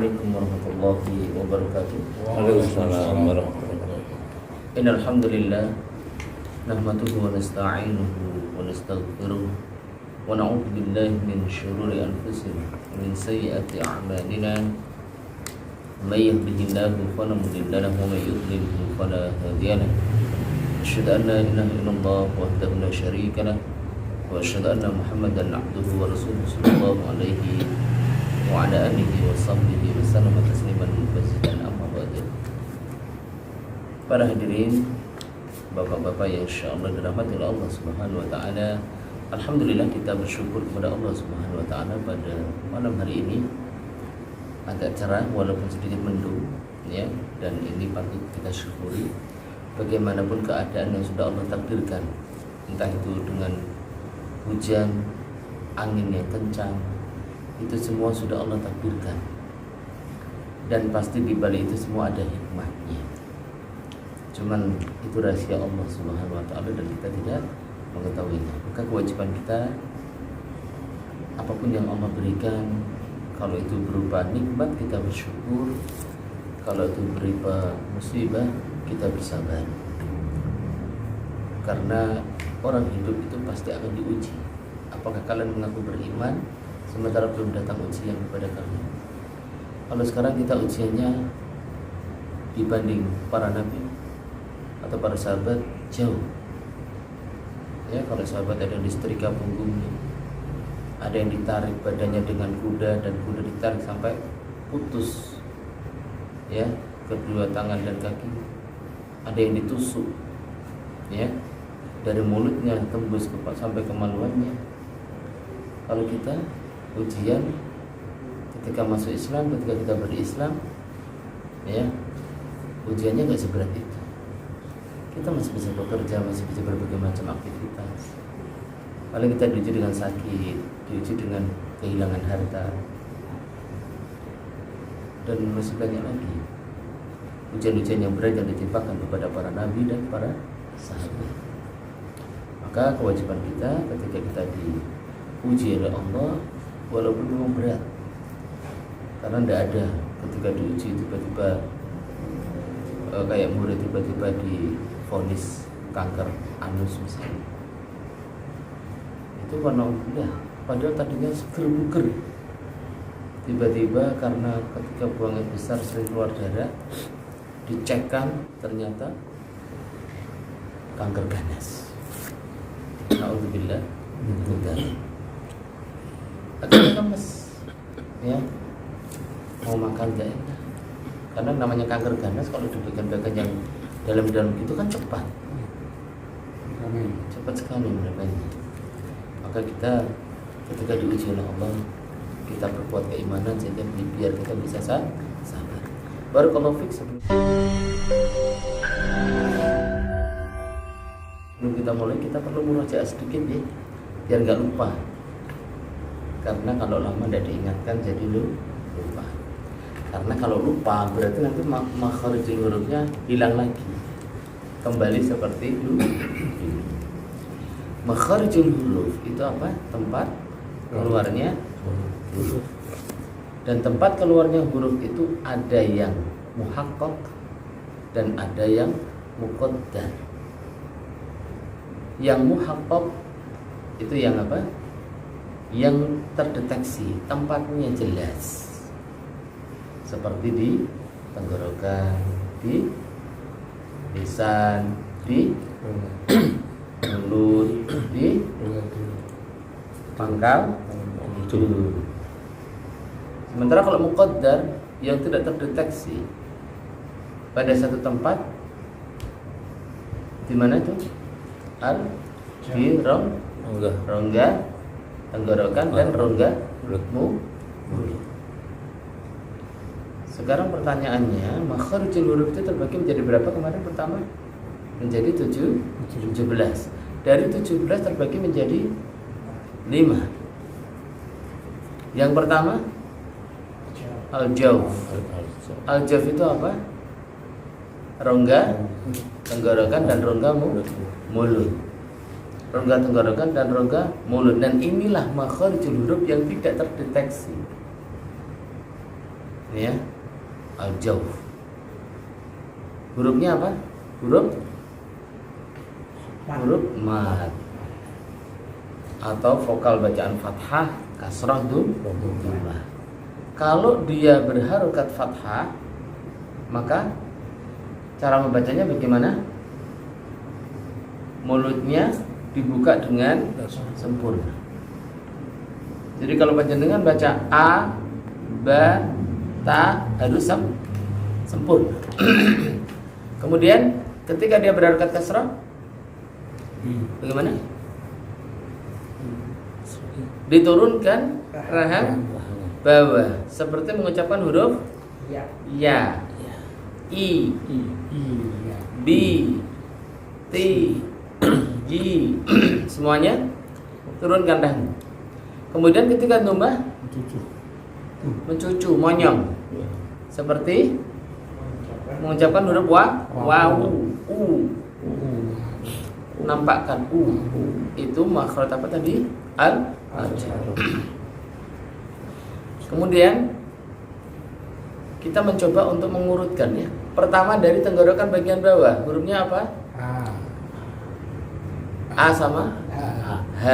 Assalamualaikum warahmatullahi wabarakatuh. Waalaikumsalam warahmatullahi wabarakatuh. Innal hamdalillah nahmaduhu wa nasta'inuhu wa nastaghfiruh wa na'udzu billahi min shururi anfusina wa min sayyiati a'malina. May yahdihillahu fala mudilla lahu wa may yudlilhu fala hadiya lahu. Asyhadu an la ilaha illallah wahdahu la syarika lahu wa asyhadu anna Muhammadan 'abduhu wa rasuluhu sallallahu alaihi wa ala alihi wa sahbihi wa sallam tasliman mazidan amma ba'du. Para hadirin, bapak-bapak yang insyaallah dirahmati oleh Allah Subhanahu wa taala. Alhamdulillah kita bersyukur kepada Allah Subhanahu wa taala pada malam hari ini agak cerah walaupun sedikit mendung ya, dan ini patut kita syukuri. Bagaimanapun keadaan yang sudah Allah takdirkan, entah itu dengan hujan, angin yang kencang, itu semua sudah Allah takdirkan, dan pasti di balik itu semua ada hikmahnya. Cuman itu rahasia Allah Subhanahu wa taala dan kita tidak mengetahuinya. Maka kewajiban kita, apapun yang Allah berikan, kalau itu berupa nikmat kita bersyukur, kalau itu berupa musibah kita bersabar. Karena orang hidup itu pasti akan diuji. Apakah kalian mengaku beriman sementara belum datang ujian kepada kalian? Kalau sekarang kita ujiannya dibanding para nabi atau para sahabat jauh. Ya, kalau sahabat ada yang disetrika punggungnya, ada yang ditarik badannya dengan kuda dan kuda ditarik sampai putus, ya, kedua tangan dan kaki. Ada yang ditusuk, ya, dari mulutnya tembus sampai kemaluannya. Kalau kita ujian ketika masuk Islam, ketika kita berislam, ya, ujiannya nggak seberat itu. Kita masih bisa bekerja, masih bisa berbagai macam aktivitas. Paling kita diuji dengan sakit, diuji dengan kehilangan harta, dan masih banyak lagi ujian-ujian yang berat yang ditimpakan kepada para nabi dan para sahabat. Maka kewajiban kita ketika kita diuji oleh Allah, walaupun memang berat, karena tidak ada ketika diuji tiba-tiba kayak murid tiba-tiba divonis kanker anus misalnya, itu karena udah padahal tadinya seger buger, tiba-tiba karena ketika buang air besar sering keluar darah, dicekkan ternyata kanker ganas. Na'udzubillah min dzalik. Akhirnya lemes, ya, mau makan gak enak. Karena namanya kanker ganas kalau diberikan yang dalam-dalam gitu kan cepat sekali merebaknya. Maka kita ketika diuji oleh Allah, kita perkuat keimanan sehingga biar kita bisa sabar. Barakallahu fiik. Sebelum kita mulai, kita perlu murojaah sedikit ya, biar nggak lupa. Karena kalau lama tidak diingatkan jadi lupa. Karena kalau lupa berarti nanti makharijul hurufnya hilang lagi, kembali seperti dulu. Makharijul huruf itu apa? Tempat keluarnya huruf. Dan tempat keluarnya huruf itu ada yang muhaqqaq dan ada yang muqaddar. Yang muhaqqaq itu yang apa? Yang terdeteksi, tempatnya jelas. Seperti di tenggorokan, di lisan, di mulut, di pangkal mulut. Sementara kalau muqaddar yang tidak terdeteksi pada satu tempat, di mana itu? Di rongga tenggorokan dan rongga mulut. Sekarang pertanyaannya, makharijul huruf itu terbagi menjadi berapa kemarin pertama? Menjadi 17. Dari 17 terbagi menjadi 5. Yang pertama al-jawf. Al-jawf itu apa? Rongga tenggorokan dan rongga mulut. Rongga tenggorokan dan rongga mulut. Dan inilah makharijul huruf yang tidak terdeteksi. ya, al-jawf. Hurufnya apa? Huruf mad atau vokal bacaan fathah, kasrah, dhammah. Kalau dia berharokat fathah, maka cara membacanya bagaimana? Mulutnya dibuka dengan sempurna. Jadi kalau panjenengan baca a, ba, ta harus sempurna. Kemudian ketika dia berharokat kasrah, bagaimana? Diturunkan rahang bawah seperti mengucapkan huruf ya, i, bi, ti, ji, semuanya turunkan rahang. Kemudian ketika numbah mencucu, monyong, seperti mengucapkan huruf waw, nampakkan itu makhraj apa tadi? Al-jar. Kemudian kita mencoba untuk mengurutkan ya. Pertama dari tenggorokan bagian bawah, hurufnya apa? A sama H.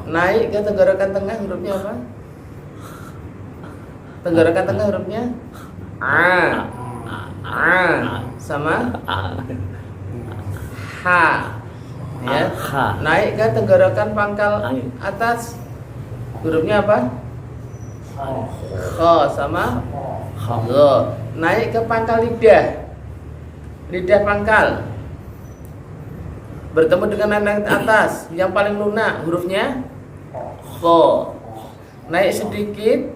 Naik ke tenggorokan tengah, hurufnya apa? Tenggorokan tengah hurufnya A sama H. Ya. Naik ke tenggorokan pangkal atas, hurufnya apa? Kho sama Gho. Naik ke pangkal lidah pangkal, bertemu dengan langit atas yang paling lunak, hurufnya Kho. Naik sedikit,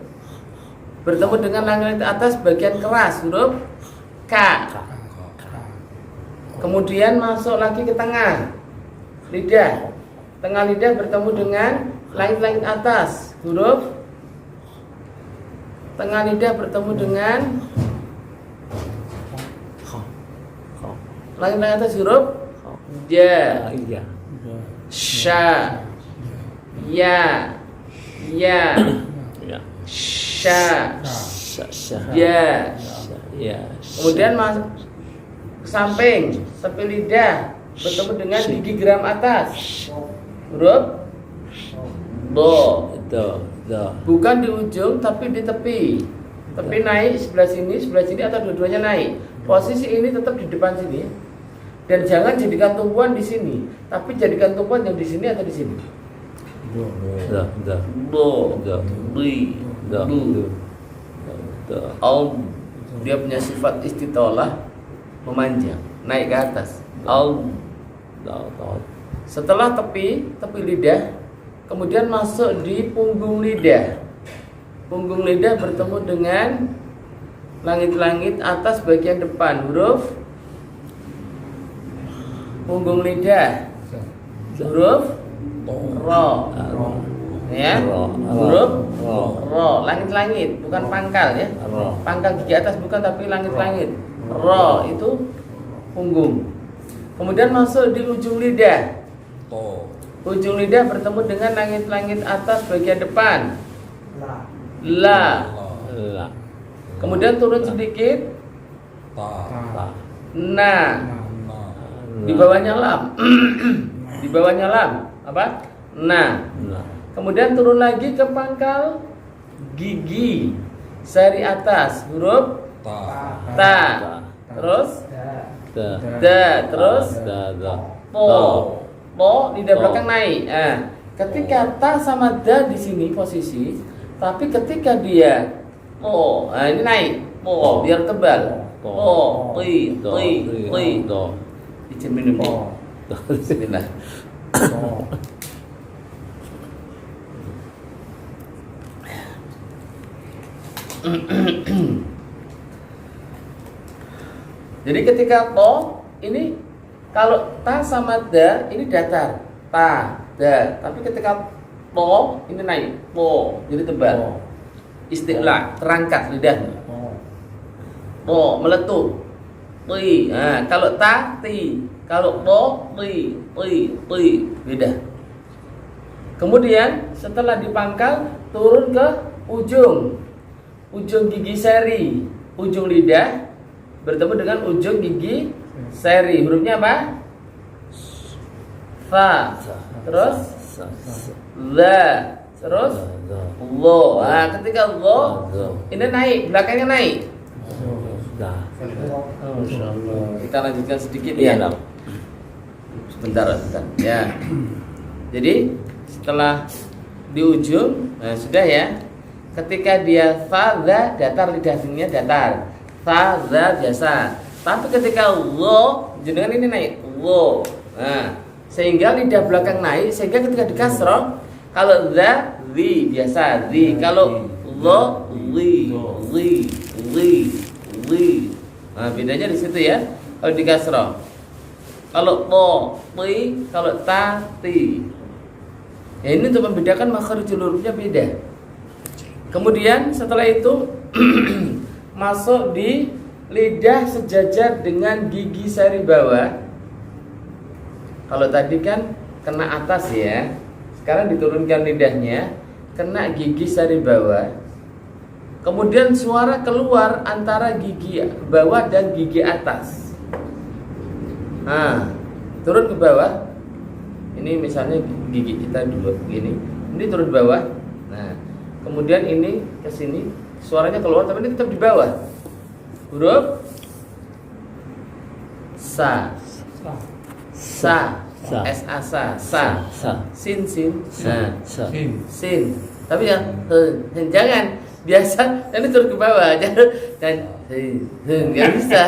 bertemu dengan langit atas bagian keras, huruf K. Kemudian masuk lagi ke tengah lidah bertemu dengan langit atas, huruf tengah lidah bertemu dengan langit atas, huruf ja, sha, ya, sha, ya. Kemudian masuk samping tepi lidah bertemu dengan gigi geram atas, huruf do. Bukan di ujung tapi di tepi. Tepi naik sebelah sini atau dua-duanya naik. Posisi ini tetap di depan sini. Dan jangan jadikan tumpuan di sini, tapi jadikan tumpuan yang di sini atau di sini. Dia punya sifat istitolah, memanjang, naik ke atas. Setelah tepi lidah, kemudian masuk di punggung lidah. Punggung lidah bertemu dengan langit atas bagian depan, huruf punggung lidah, huruf ro, ya, huruf ro, langit bukan pangkal ya, pangkal gigi atas bukan, tapi langit ro itu punggung. Kemudian masuk di ujung lidah. Ujung lidah bertemu dengan langit atas bagian depan, la. Kemudian turun sedikit, na. Di bawahnya lam. Di bawahnya lam apa? Na. Kemudian turun lagi ke pangkal gigi seri atas, huruf ta. Terus terus po, lidah belakang naik. Ketika ta sama da di sini posisi, tapi ketika dia ini naik, biar tebal. Ti. Izin minum. Bismillah. Jadi ketika to ini, kalau ta sama da ini datar, ta, da. Tapi ketika to ini naik, jadi tebal. Istilah terangkat lidahnya. Meletup. Ti. Kalau ta ti, kalau to ti. Beda. Kemudian setelah dipangkal turun ke ujung gigi seri. ujung lidah bertemu dengan ujung gigi seri. Hurufnya apa? Fa. Terus la. Terus lo. Nah, ketika lo ini naik, belakangnya naik. Masya Allah. Kita lanjutkan sedikit ya. Sebentar. Ya. Jadi setelah di ujung, nah sudah ya. Ketika dia fa za datar, lidahnya datar. Fa za biasa. Tapi ketika lo, jenengan ini naik lo. Nah, sehingga lidah belakang naik, sehingga ketika dikasroh, kalau za zi biasa zi, kalau lo li. Nah, bedanya di situ ya. Kalau dikasroh. Kalau to ti, kalau ta ti. Ya, ini untuk membedakan makharijul hurufnya beda. Kemudian setelah itu masuk di lidah sejajar dengan gigi sari bawah. Kalau tadi kan kena atas ya, sekarang diturunkan lidahnya, kena gigi sari bawah. Kemudian suara keluar antara gigi bawah dan gigi atas. Nah, turun ke bawah. Ini misalnya gigi kita dulu gini, ini turun ke bawah. Nah, kemudian ini ke sini, suaranya keluar tapi ini tetap di bawah. Huruf sa. Sa. Sin. Nah, sin. Tapi jangan biasa, ini turun ke bawah dan nggak bisa.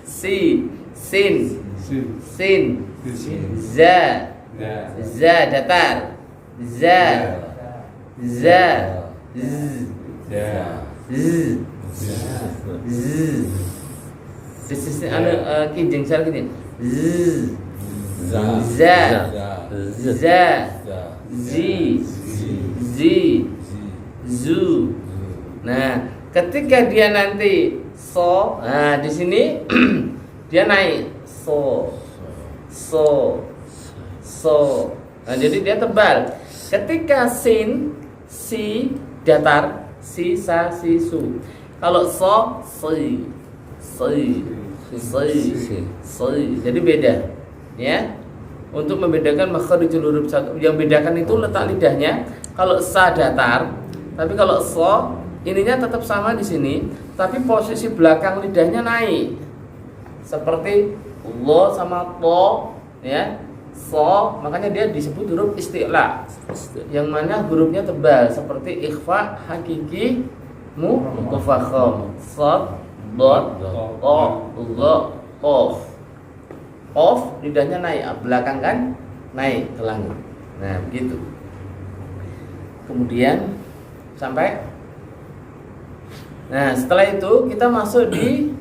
Sin. Za datar. Za. This kijing sar gini. Zu. Nah, ketika dia nanti so, nah di sini dia naik so. Nah, jadi dia tebal. Ketika sin, si datar, si sa si su. Kalau so, si. Jadi beda, ya. Untuk membedakan makharijul huruf yang bedakan itu letak lidahnya. Kalau sa datar, tapi kalau so ininya tetap sama di sini, tapi posisi belakang lidahnya naik. Seperti lo sama to, ya. So, makanya dia disebut huruf isti'la. Yang mana hurufnya tebal seperti ikhfa hakiki mufakham. Sad, dot, o, lo, of. Of lidahnya naik, belakang kan naik ke langit. Nah, begitu. Kemudian sampai. Nah, setelah itu kita masuk di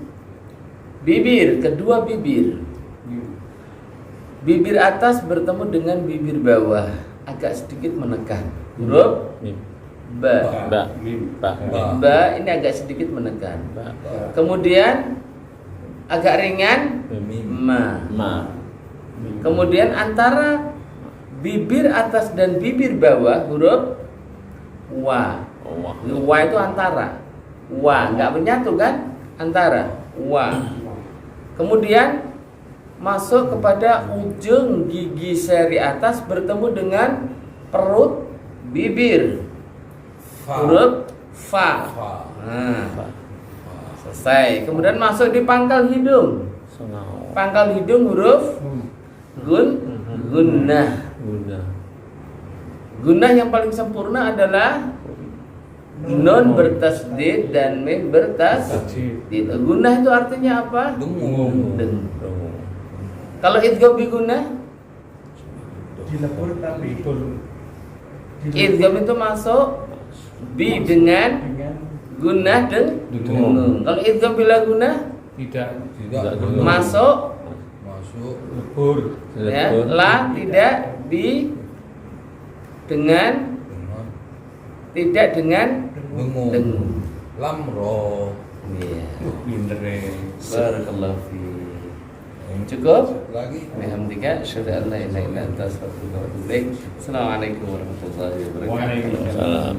bibir, kedua bibir. Bibir atas bertemu dengan bibir bawah, agak sedikit menekan. Huruf ba. Ba ini agak sedikit menekan. Kemudian agak ringan ma. Kemudian antara bibir atas dan bibir bawah huruf wa. Wa itu antara. Wa enggak menyatu kan? Antara wa. Kemudian masuk kepada ujung gigi seri atas bertemu dengan perut bibir. Huruf fa. Nah, selesai. Kemudian masuk di pangkal hidung. Pangkal hidung huruf gunnah. Gunnah yang paling sempurna adalah nun bertasdid dan mim bertasdid. Gunnah itu artinya apa? Dengung. Kalau idgham bi gunnah? Idgham itu masuk bi dengan gunnah dengung. Kalau idgham bila gunnah? Tidak. Masuk lebur. Ya, la tidak bi dengan tidak dengan dengung. Lamro. Iya. Pinter. Barakallahu fi. Cukup? Lagi. Alhamdulillah, syukur Allah ilaha illa anta astaghfiruka wa atubu ilaik. Assalamualaikum warahmatullahi wabarakatuh. Waalaikumsalam.